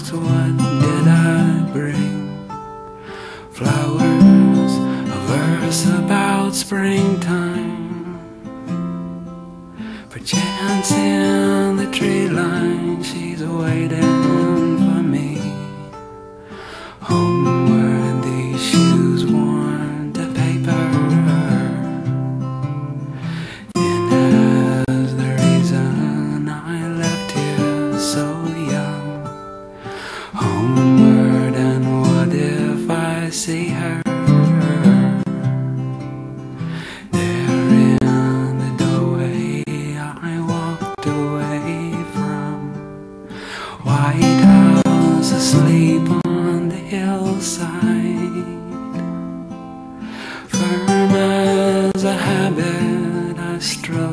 box, what did I bring? Flowers, a verse about springtime. Perchance in the tree line she's waiting for me. Homeward these shoes worn to paper, thin as the reason I left here so young. Homeward, and what if I see her there in the doorway I walked away from? White House asleep on the hillside, firm as a habit I strode